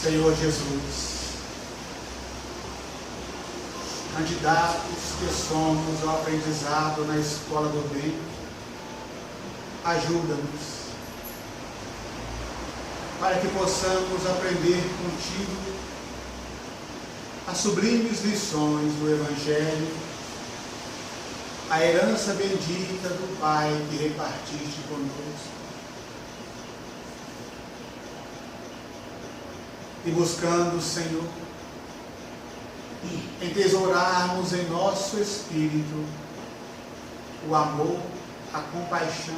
Senhor Jesus, candidatos que somos ao aprendizado na escola do bem, ajuda-nos para que possamos aprender contigo as sublimes lições do Evangelho, a herança bendita do Pai que repartiste conosco. E buscando, Senhor, entesourarmos em nosso espírito o amor, a compaixão,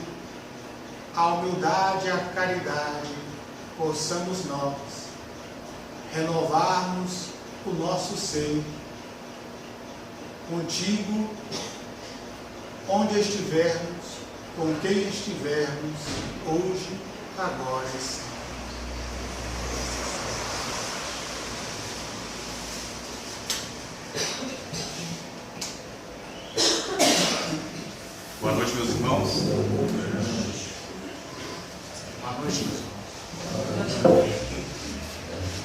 a humildade e a caridade, possamos nós renovarmos o nosso ser contigo, onde estivermos, com quem estivermos, hoje, agora e sempre. Boa noite, meus irmãos. Boa noite, meus irmãos.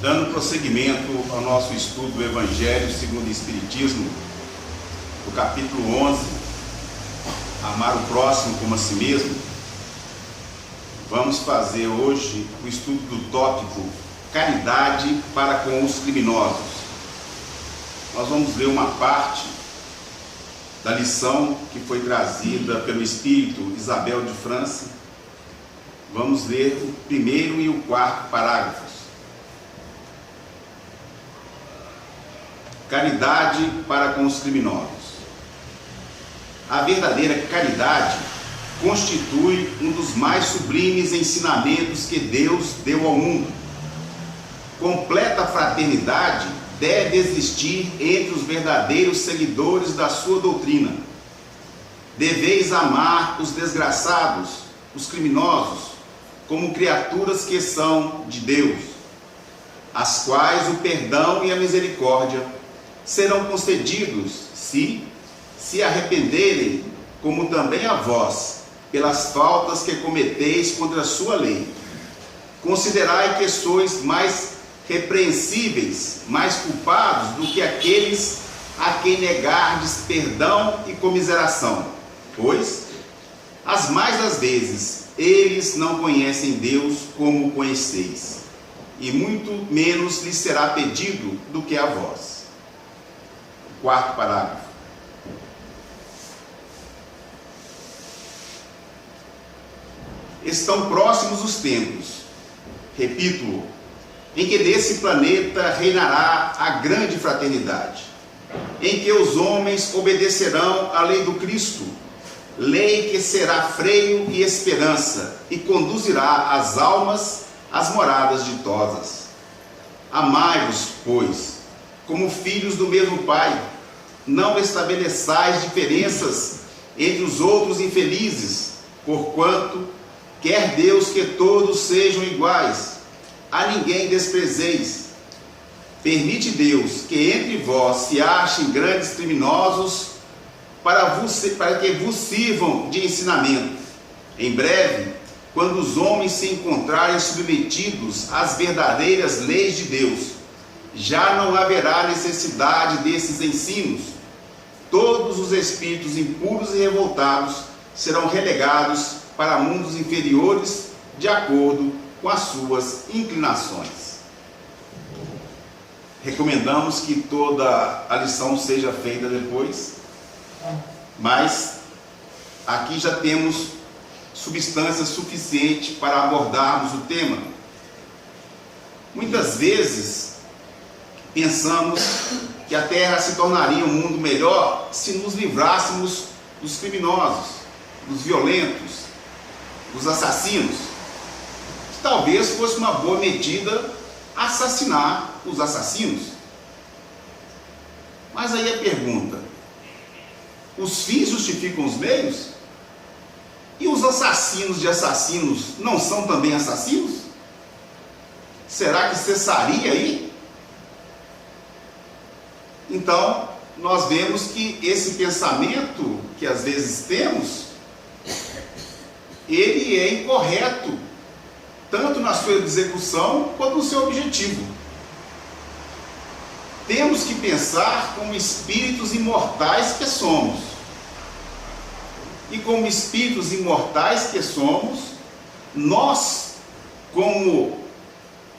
Dando prosseguimento ao nosso estudo do Evangelho segundo o Espiritismo, do capítulo 11, Amar o próximo como a si mesmo, vamos fazer hoje o estudo do tópico Caridade para com os criminosos. Nós vamos ler uma parte da lição que foi trazida pelo Espírito Isabel de França. Vamos ler o primeiro e o quarto parágrafos. Caridade para com os criminosos. A verdadeira caridade constitui um dos mais sublimes ensinamentos que Deus deu ao mundo. Completa fraternidade deve existir entre os verdadeiros seguidores da sua doutrina. Deveis amar os desgraçados, os criminosos, como criaturas que são de Deus, as quais o perdão e a misericórdia serão concedidos se arrependerem, como também a vós, pelas faltas que cometeis contra a sua lei. Considerai que sois mais repreensíveis, mais culpados do que aqueles a quem negardes perdão e comiseração, pois, as mais das vezes, eles não conhecem Deus como o conheceis, e muito menos lhes será pedido do que a vós. Quarto parágrafo. Estão próximos os tempos, repito-o, em que nesse planeta reinará a grande fraternidade, em que os homens obedecerão à lei do Cristo, lei que será freio e esperança e conduzirá as almas às moradas ditosas. Amai-vos, pois, como filhos do mesmo Pai, não estabeleçais diferenças entre os outros infelizes, porquanto quer Deus que todos sejam iguais, a ninguém desprezeis. Permite Deus que entre vós se achem grandes criminosos para que vos sirvam de ensinamento. Em breve, quando os homens se encontrarem submetidos às verdadeiras leis de Deus, já não haverá necessidade desses ensinos. Todos os espíritos impuros e revoltados serão relegados para mundos inferiores de acordo com as suas inclinações. Recomendamos que toda a lição seja feita depois, mas aqui já temos substância suficiente para abordarmos o tema. Muitas vezes pensamos que a Terra se tornaria um mundo melhor se nos livrássemos dos criminosos, dos violentos, dos assassinos. Talvez fosse uma boa medida assassinar os assassinos. Mas aí a pergunta: os fins justificam os meios? E os assassinos de assassinos não são também assassinos? Será que cessaria aí? Então, nós vemos que esse pensamento que às vezes temos, ele é incorreto, tanto na sua execução quanto no seu objetivo. temos que pensar como espíritos imortais que somos. E como espíritos imortais que somos, nós, como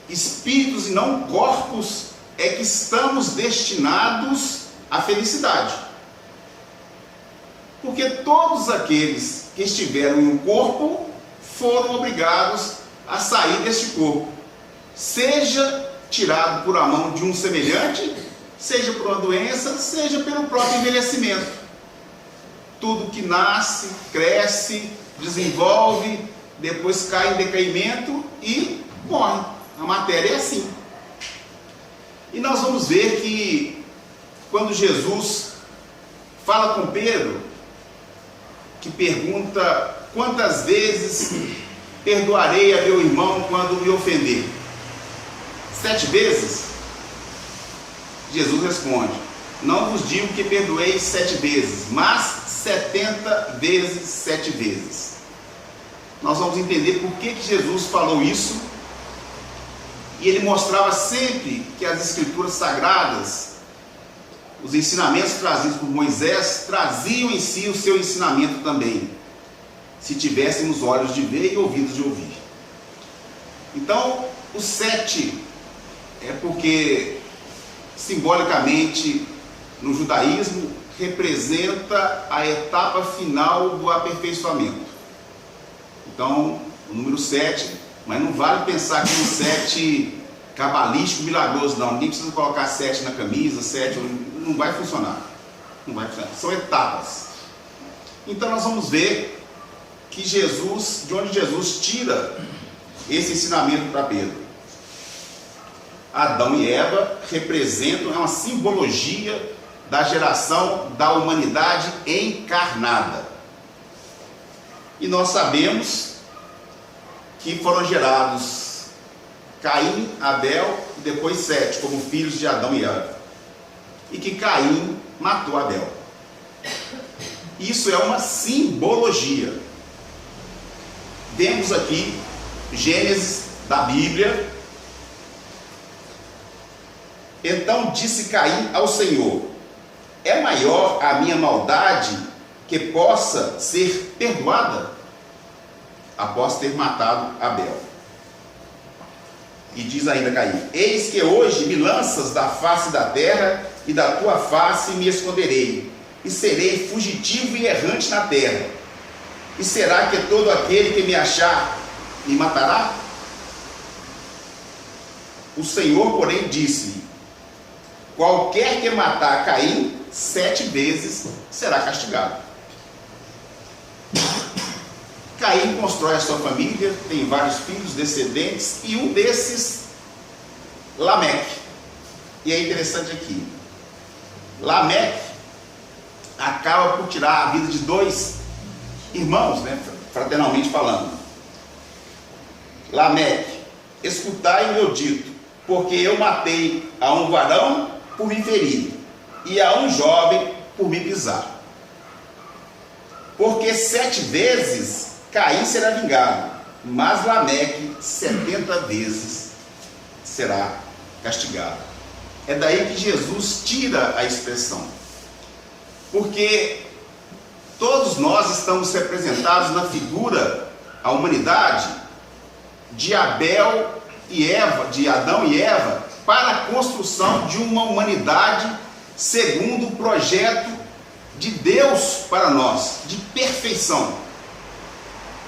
espíritos e não corpos, é que estamos destinados à felicidade. Porque todos aqueles que estiveram em um corpo foram obrigados a sair deste corpo, seja tirado por a mão de um semelhante, seja por uma doença, seja pelo próprio envelhecimento. Tudo que nasce, cresce, desenvolve, depois cai em decaimento e morre. A matéria é assim. E nós vamos ver que quando Jesus fala com Pedro, que pergunta: quantas vezes perdoarei a meu irmão quando me ofender? 7 vezes? Jesus responde: não vos digo que perdoei 7 vezes, mas 70 vezes 7 vezes. Nós vamos entender por que Jesus falou isso. E ele mostrava sempre que as escrituras sagradas, os ensinamentos trazidos por Moisés, traziam em si o seu ensinamento também, se tivéssemos olhos de ver e ouvidos de ouvir. Então, o 7 é porque, simbolicamente, no judaísmo, representa a etapa final do aperfeiçoamento. Então, o número 7, mas não vale pensar que um 7 cabalístico, milagroso, não. Ninguém precisa colocar 7 na camisa, 7, não vai funcionar. Não vai funcionar. São etapas. Então, nós vamos ver que Jesus, de onde Jesus tira esse ensinamento para Pedro. Adão e Eva representam, é uma simbologia da geração da humanidade encarnada. E nós sabemos que foram gerados Caim, Abel e depois Sete, como filhos de Adão e Eva. E que Caim matou Abel. Isso é uma simbologia. Vemos aqui Gênesis da Bíblia. Então disse Caim ao Senhor: é maior a minha maldade que possa ser perdoada? Após ter matado Abel. E diz ainda Caim: eis que hoje me lanças da face da terra, e da tua face me esconderei, e serei fugitivo e errante na terra. E será que todo aquele que me achar me matará? O Senhor, porém, disse-lhe: qualquer que matar Caim 7 vezes será castigado. Caim constrói a sua família, tem vários filhos, descendentes, e um desses, Lameque. E é interessante aqui, Lameque acaba por tirar a vida de 2 irmãos, né, fraternalmente falando. Lameque: escutai o meu dito, porque eu matei a um varão por me ferir, e a um jovem por me pisar. Porque 7 vezes Caim será vingado, mas Lameque 70 vezes será castigado. É daí que Jesus tira a expressão, porque todos nós estamos representados na figura, a humanidade, de Abel e Eva, de Adão e Eva, para a construção de uma humanidade segundo o projeto de Deus para nós, de perfeição.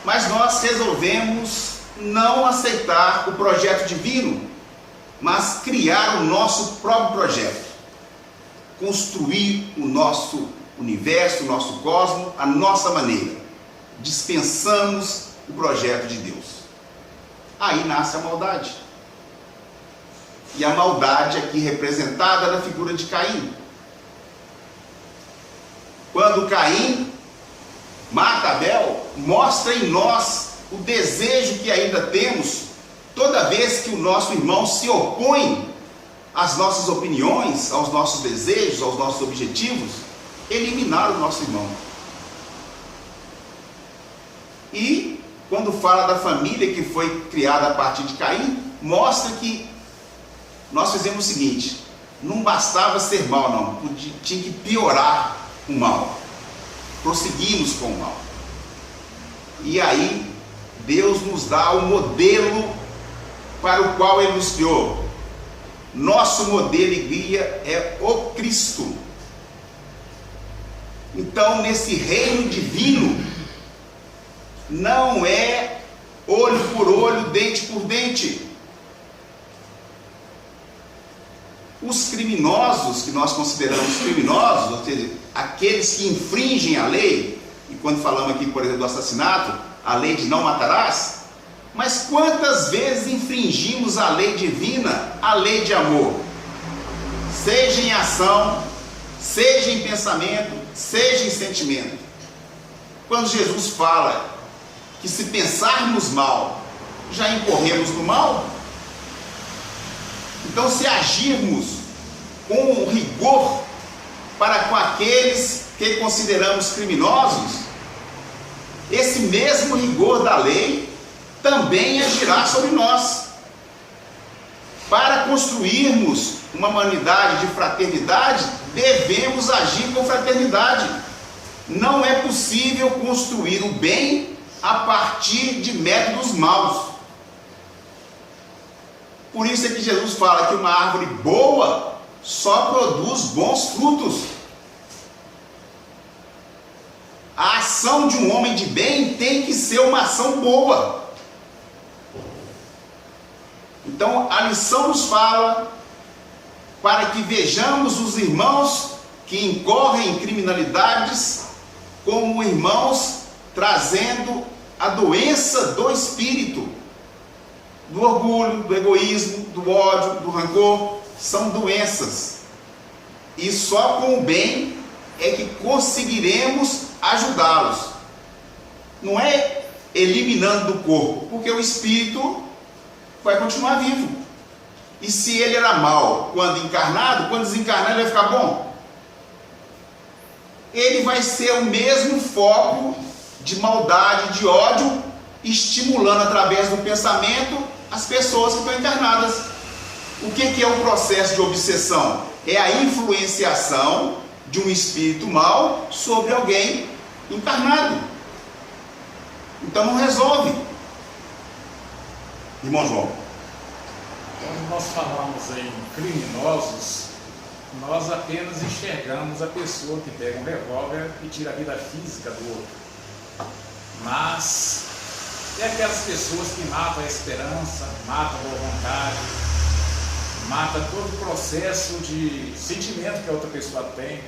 Mas nós resolvemos não aceitar o projeto divino, mas criar o nosso próprio projeto, construir o nosso universo, o nosso cosmos, a nossa maneira. Dispensamos o projeto de Deus. Aí nasce a maldade. E a maldade aqui representada na figura de Caim. Quando Caim mata Abel, mostra em nós o desejo que ainda temos, toda vez que o nosso irmão se opõe às nossas opiniões, aos nossos desejos, aos nossos objetivos, eliminar o nosso irmão. E quando fala da família que foi criada a partir de Caim, mostra que nós fizemos o seguinte: não bastava ser mal, não, tinha que piorar o mal, prosseguirmos com o mal. E aí Deus nos dá o modelo para o qual Ele nos criou. Nosso modelo e guia é o Cristo. Então, nesse reino divino, não é olho por olho, dente por dente. Os criminosos, que nós consideramos criminosos, ou seja, aqueles que infringem a lei, e quando falamos aqui, por exemplo, do assassinato, a lei de não matarás, mas quantas vezes infringimos a lei divina, a lei de amor? Seja em ação, seja em pensamento, seja em sentimento. Quando Jesus fala que se pensarmos mal, já incorremos no mal? Então, se agirmos com rigor para com aqueles que consideramos criminosos, esse mesmo rigor da lei também agirá sobre nós. Para construirmos uma humanidade de fraternidade, devemos agir com fraternidade. Não é possível construir o bem a partir de métodos maus. Por isso é que Jesus fala que uma árvore boa só produz bons frutos. A ação de um homem de bem tem que ser uma ação boa. Então a lição nos fala para que vejamos os irmãos que incorrem em criminalidades como irmãos trazendo a doença do espírito, do orgulho, do egoísmo, do ódio, do rancor. São doenças, e só com o bem é que conseguiremos ajudá-los. Não é eliminando do corpo, porque o espírito vai continuar vivo. E se ele era mau quando encarnado, quando desencarnar ele vai ficar bom? Ele vai ser o mesmo foco de maldade, de ódio, estimulando através do pensamento as pessoas que estão encarnadas. O que é o processo de obsessão? É a influenciação de um espírito mau sobre alguém encarnado. Então não resolve. Irmão João. Quando nós falamos em criminosos, nós apenas enxergamos a pessoa que pega um revólver e tira a vida física do outro. Mas é aquelas pessoas que matam a esperança, matam a boa vontade, matam todo o processo de sentimento que a outra pessoa tem.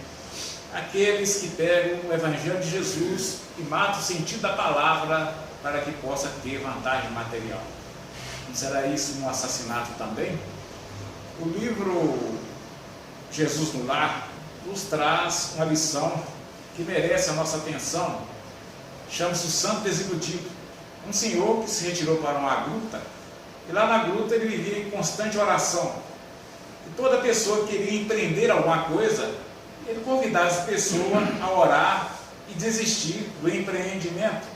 Aqueles que pegam o Evangelho de Jesus e matam o sentido da palavra para que possa ter vantagem material. Não será isso um assassinato também? O livro Jesus no Lar nos traz uma lição que merece a nossa atenção. Chama-se o Santo Desiludido. Um senhor que se retirou para uma gruta, e lá na gruta ele vivia em constante oração. E toda pessoa que queria empreender alguma coisa, ele convidava essa pessoa a orar e desistir do empreendimento.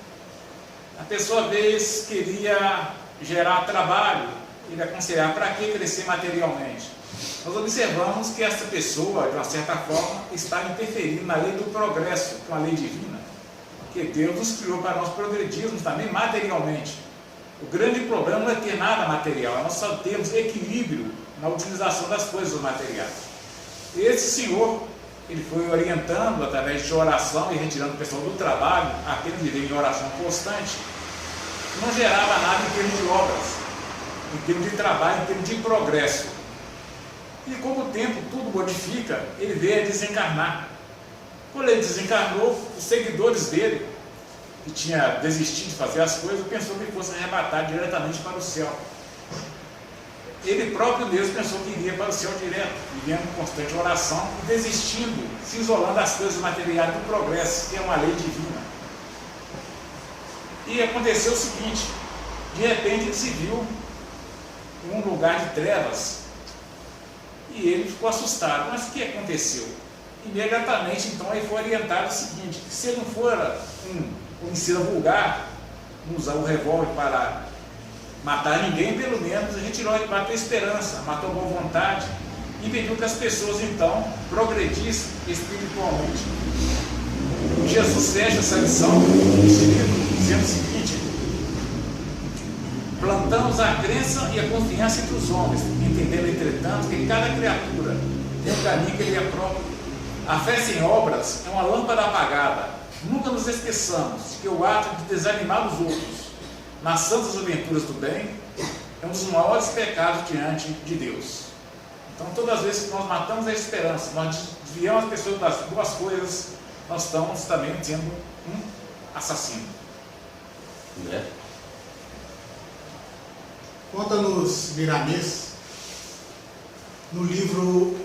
A pessoa, às vezes, queria gerar trabalho, ele aconselhava para que crescer materialmente. Nós observamos que essa pessoa, de uma certa forma, está interferindo na lei do progresso, que é uma lei divina, que Deus nos criou para nós progredirmos também materialmente. O grande problema não é ter nada material, nós só temos equilíbrio na utilização das coisas materiais. Esse senhor, ele foi orientando através de oração e retirando o pessoal do trabalho, apenas viver em oração constante. Não gerava nada em termos de obras, em termos de trabalho, em termos de progresso. E como o tempo tudo modifica, ele veio a desencarnar. Quando ele desencarnou, os seguidores dele, que tinha desistido de fazer as coisas, pensou que ele fosse arrebatado diretamente para o céu. Ele próprio Deus pensou que iria para o céu direto, vivendo em constante oração e desistindo, se isolando das coisas materiais do progresso, que é uma lei divina. E aconteceu o seguinte: de repente ele se viu em um lugar de trevas e ele ficou assustado. Mas o que aconteceu? Imediatamente então ele foi orientado o seguinte: que se ele não for um homicida vulgar, não usar o revólver para matar ninguém, pelo menos retirou, matou a esperança, matou a boa vontade, impediu que as pessoas então progredissem espiritualmente. Jesus fecha essa lição dizendo o seguinte: plantamos a crença e a confiança entre os homens, entendendo, entretanto, que cada criatura tem um caminho que lhe é próprio. A fé sem obras é uma lâmpada apagada. Nunca nos esqueçamos de que o ato de desanimar os outros nas santas aventuras do bem é um dos maiores pecados diante de Deus. Então, todas as vezes que nós matamos a esperança, nós desviamos as pessoas das boas coisas, nós estamos também sendo um assassino. Né? Conta-nos Miramês, no livro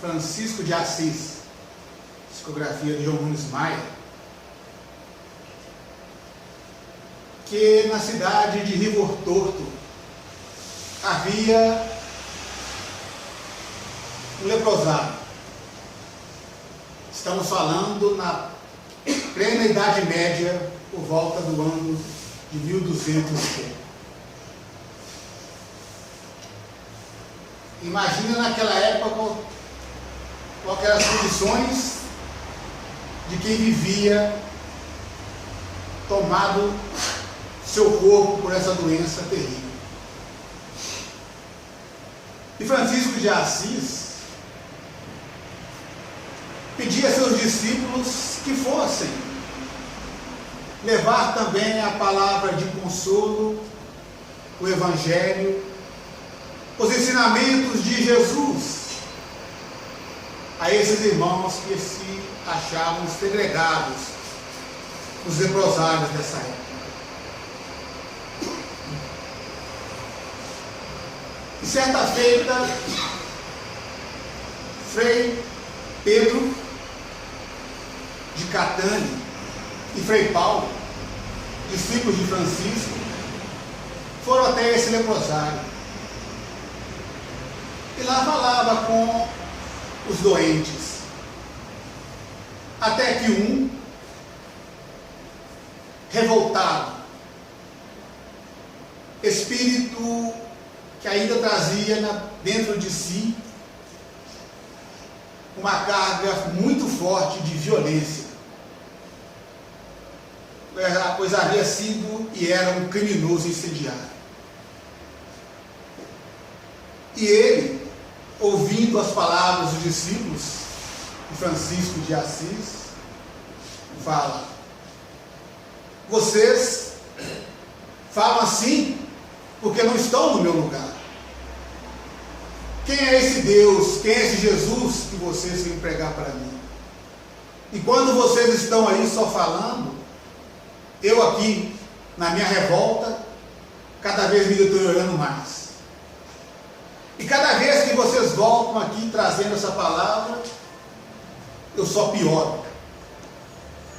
Francisco de Assis, psicografia de João Nunes Maia, que na cidade de Rio Torto havia um leprosário. Estamos falando na plena Idade Média, por volta do ano de 1200. Imagina naquela época qual eram as condições de quem vivia tomado seu corpo por essa doença terrível. E Francisco de Assis pedia a seus discípulos que fossem levar também a palavra de consolo, o Evangelho, os ensinamentos de Jesus a esses irmãos que se achavam segregados nos leprosários dessa época. E certa feita, Frei Pedro de Catane e Frei Paulo, discípulos de Francisco, foram até esse leprosário. E lá falava com os doentes. Até que um, revoltado, espírito que ainda trazia dentro de si uma carga muito forte de violência, pois havia sido e era um criminoso incendiário. E ele, ouvindo as palavras dos discípulos de Francisco de Assis, fala: vocês falam assim porque não estão no meu lugar. Quem é esse Deus, quem é esse Jesus que vocês vêm pregar para mim? E quando vocês estão aí só falando, eu aqui, na minha revolta, cada vez me deteriorando mais. E cada vez que vocês voltam aqui trazendo essa palavra, eu só pioro.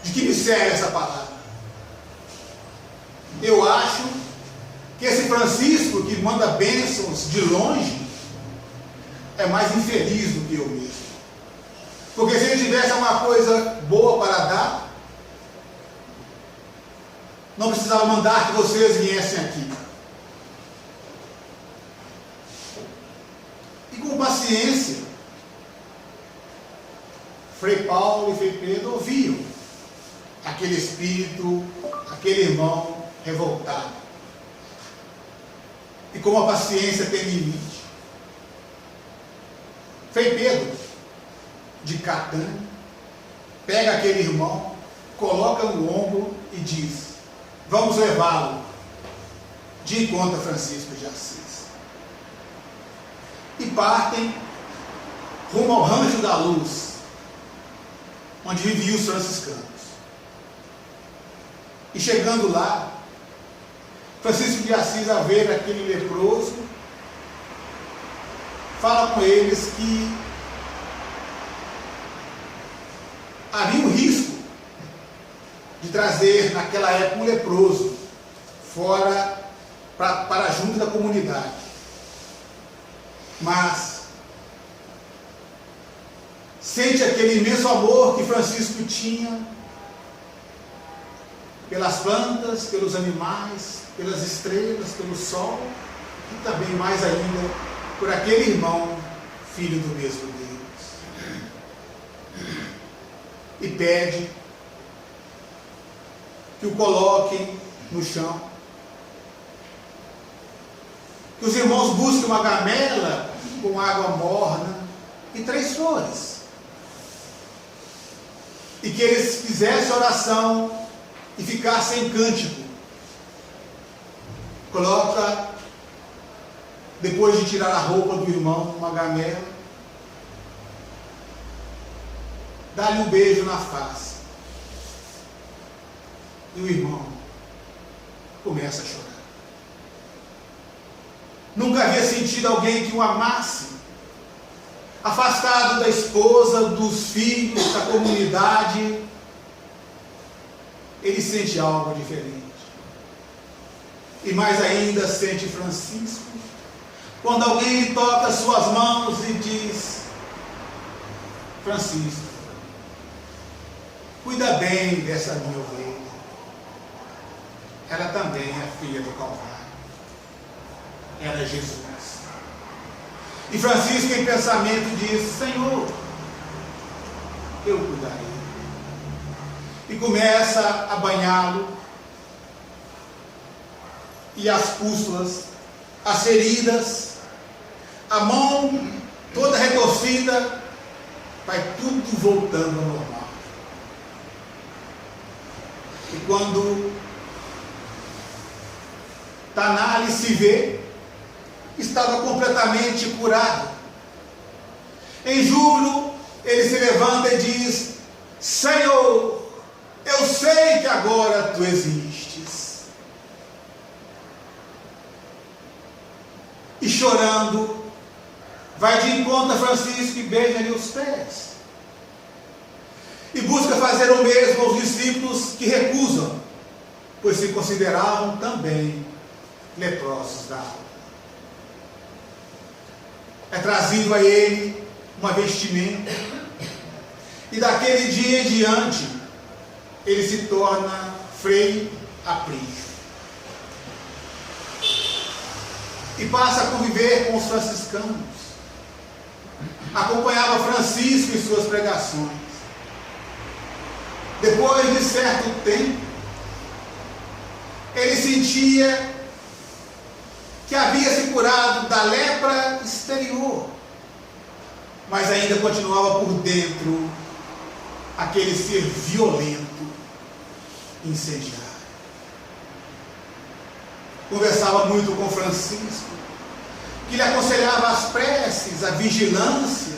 De que me serve essa palavra? Eu acho que esse Francisco que manda bênçãos de longe é mais infeliz do que eu mesmo. Porque se ele tivesse uma coisa boa para dar, não precisava mandar que vocês viessem aqui. E com paciência, Frei Paulo e Frei Pedro ouviam aquele espírito, aquele irmão revoltado. E como a paciência tem limite, Frei Pedro de Catane pega aquele irmão, coloca no ombro e diz: vamos levá-lo de encontro a Francisco de Assis. E partem rumo ao Rancho da Luz, onde viviam os franciscanos. E chegando lá, Francisco de Assis, a ver aquele leproso, fala com eles que havia um risco de trazer naquela época um leproso fora para junto da comunidade. Mas sente aquele imenso amor que Francisco tinha pelas plantas, pelos animais, pelas estrelas, pelo sol, e também mais ainda por aquele irmão filho do mesmo Deus. E pede que o coloquem no chão. Que os irmãos busquem uma gamela com água morna e 3 flores. E que eles fizessem oração e ficassem em cântico. Coloca, depois de tirar a roupa do irmão, uma gamela, dá-lhe um beijo na face. E o irmão começa a chorar. Nunca havia sentido alguém que o amasse, afastado da esposa, dos filhos, da comunidade. Ele sente algo diferente. E mais ainda sente Francisco, quando alguém lhe toca as suas mãos e diz: Francisco, cuida bem dessa minha ovelha. Ela também é filha do Calvário. Ela é Jesus. E Francisco, em pensamento, diz: Senhor, eu cuidarei. E começa a banhá-lo. E as pústulas, as feridas, a mão toda retorcida, vai tudo voltando ao normal. E quando Tanali se vê, estava completamente curado. Em júbilo, ele se levanta e diz: Senhor, eu sei que agora tu existes. E chorando, vai de encontro a Francisco e beija-lhe os pés. E busca fazer o mesmo aos discípulos que recusam, pois se consideravam também leprosos da alma. É trazido a ele uma vestimenta, e daquele dia em diante, ele se torna frei aprígio. E passa a conviver com os franciscanos. Acompanhava Francisco em suas pregações. Depois de certo tempo, ele sentia que havia se curado da lepra exterior, mas ainda continuava por dentro aquele ser violento, incendiário. Conversava muito com Francisco, que lhe aconselhava as preces, a vigilância,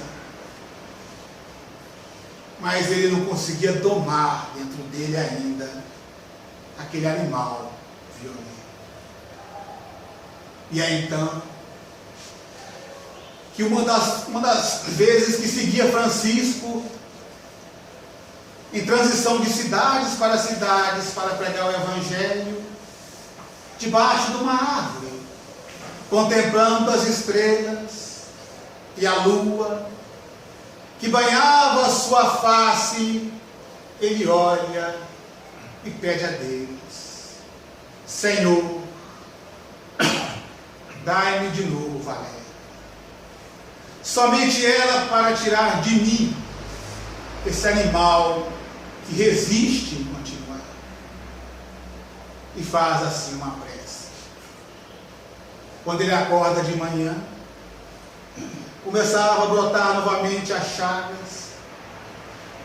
mas ele não conseguia domar dentro dele ainda aquele animal violento. E é então que uma das vezes que seguia Francisco em transição de cidades para pregar o Evangelho, debaixo de uma árvore, contemplando as estrelas e a lua que banhava a sua face, ele olha e pede a Deus: Senhor, dai-me de novo Valéria, somente ela para tirar de mim esse animal que resiste em continuar. E faz assim uma prece. Quando ele acorda de manhã, começava a brotar novamente as chagas.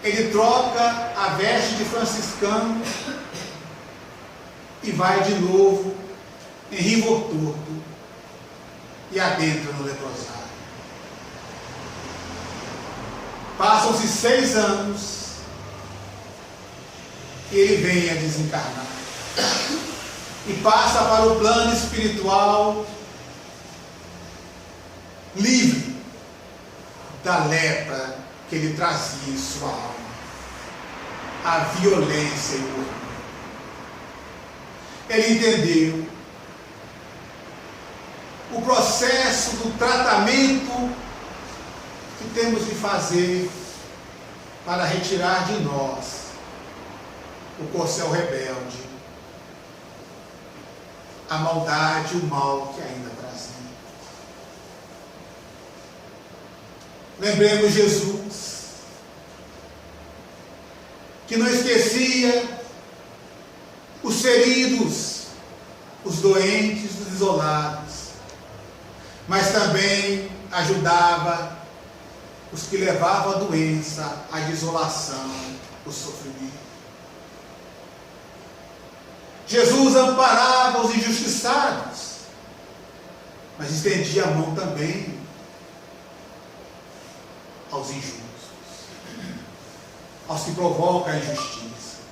Ele troca a veste de franciscano e vai de novo em Rio Torto e adentra no leprosário. Passam-se 6 anos e ele vem a desencarnar. E passa para o plano espiritual livre da lepra que ele trazia em sua alma, a violência e o orgulho. Ele entendeu o processo do tratamento que temos de fazer para retirar de nós o corcel rebelde, a maldade e o mal que ainda trazemos. lembremos Jesus, que não esquecia os feridos, os doentes, os isolados, mas também ajudava os que levavam a doença, a desolação, o sofrimento. Jesus amparava os injustiçados, mas estendia a mão também aos injustos, aos que provocam a injustiça.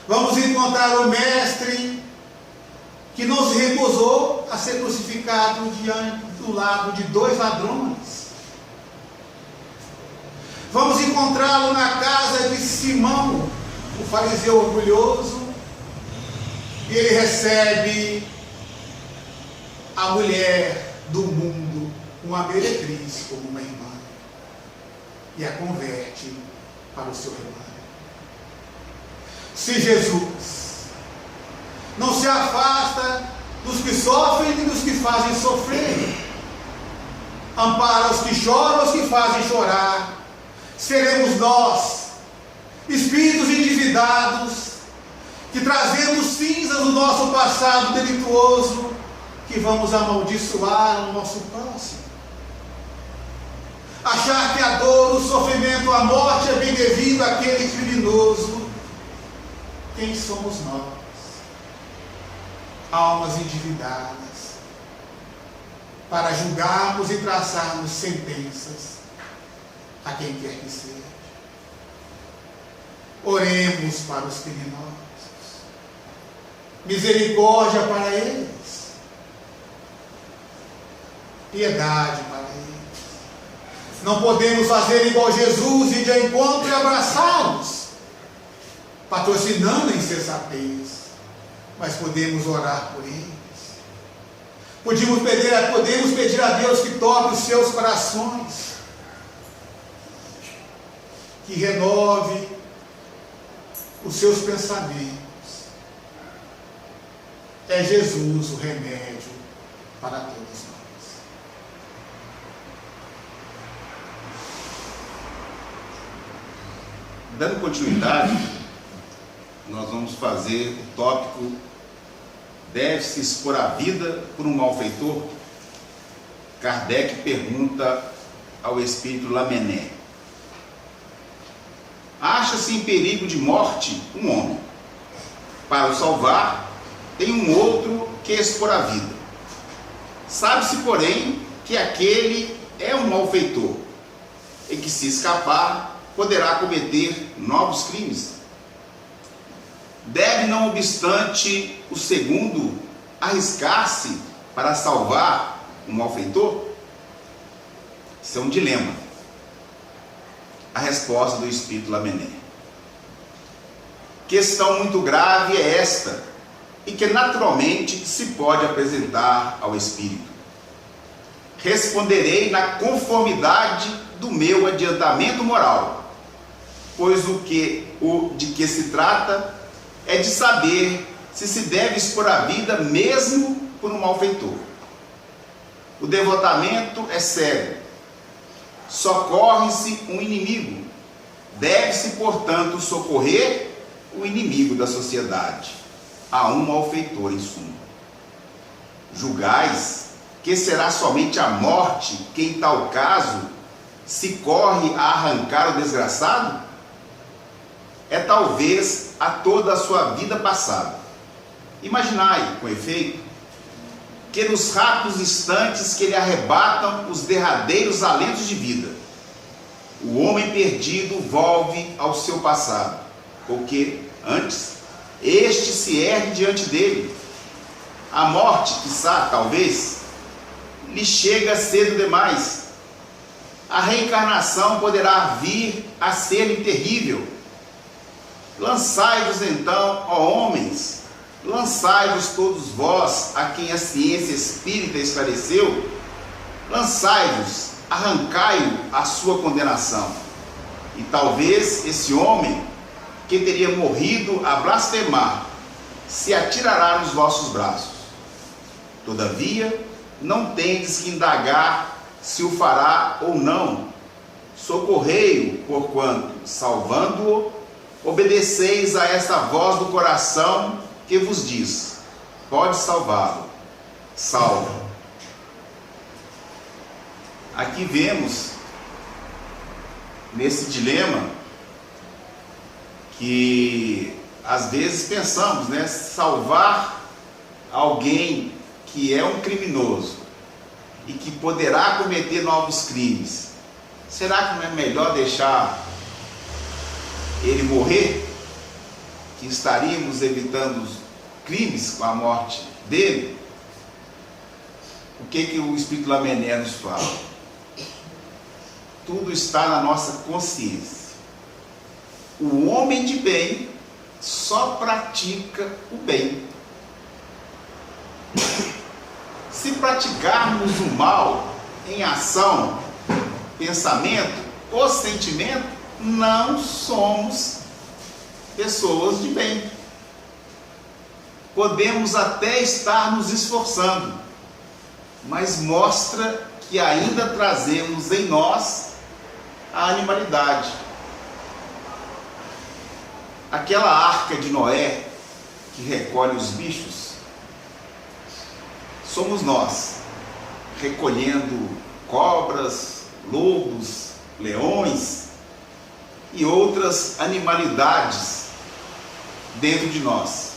Vamos encontrar o Mestre que não se recusou a ser crucificado diante do lado de 2 ladrões. Vamos encontrá-lo na casa de Simão, o fariseu orgulhoso, e ele recebe a mulher do mundo, uma meretriz, como uma irmã, e a converte para o seu rebanho. Se Jesus não se afasta dos que sofrem e dos que fazem sofrer, ampara os que choram e os que fazem chorar, seremos nós, espíritos endividados, que trazemos cinzas do nosso passado delituoso, que vamos amaldiçoar o nosso próximo. Achar que a dor, o sofrimento, a morte é bem devido àquele criminoso. Quem somos nós? Almas endividadas, para julgarmos e traçarmos sentenças a quem quer que seja. Oremos para os criminosos, misericórdia para eles, piedade para eles. Não podemos fazer igual Jesus, ir de encontro e abraçá-los, patrocinando a insensatez, mas podemos orar por eles. Podemos pedir a Deus que toque os seus corações, que renove os seus pensamentos. É Jesus o remédio para todos nós. Dando continuidade, nós vamos fazer o tópico: deve-se expor a vida por um malfeitor? Kardec pergunta ao espírito Lamennais: acha-se em perigo de morte um homem. Para o salvar, tem um outro que expor a vida. Sabe-se, porém, que aquele é um malfeitor e que, se escapar, poderá cometer novos crimes. Deve, não obstante, o segundo arriscar-se para salvar um malfeitor? Isso é um dilema. A resposta do espírito Lamennais: questão muito grave é esta, e que naturalmente se pode apresentar ao espírito. Responderei na conformidade do meu adiantamento moral, pois de que se trata é de saber se se deve expor a vida mesmo por um malfeitor. O devotamento é sério. Socorre-se um inimigo. Deve-se, portanto, socorrer o inimigo da sociedade, a um malfeitor em suma. Julgais que será somente a morte que, em tal caso, se corre a arrancar o desgraçado? É talvez a toda a sua vida passada. Imaginai, com efeito, que nos rápidos instantes que lhe arrebatam os derradeiros alentos de vida, o homem perdido volve ao seu passado, porque antes este se ergue diante dele. A morte, quiçá, talvez, lhe chega cedo demais. A reencarnação poderá vir a ser-lhe terrível. Lançai-vos então, ó homens, lançai-vos todos vós, a quem a ciência espírita esclareceu, lançai-vos, arrancai-o a sua condenação. E talvez esse homem, que teria morrido a blasfemar, se atirará nos vossos braços. Todavia, não tendes que indagar se o fará ou não. Socorrei-o, porquanto, salvando-o, obedeceis a esta voz do coração que vos diz: pode salvá-lo. Salva. Aqui vemos, nesse dilema, que às vezes pensamos, né, salvar alguém que é um criminoso e que poderá cometer novos crimes. Será que não é melhor deixar ele morrer? Que estaríamos evitando os crimes com a morte dele? O que o Espírito Lamennais nos fala? Tudo está na nossa consciência. O homem de bem só pratica o bem. Se praticarmos o mal em ação, pensamento ou sentimento, não somos pessoas de bem. Podemos até estar nos esforçando, mas mostra que ainda trazemos em nós a animalidade. Aquela arca de Noé que recolhe os bichos, somos nós, recolhendo cobras, lobos, leões e outras animalidades dentro de nós.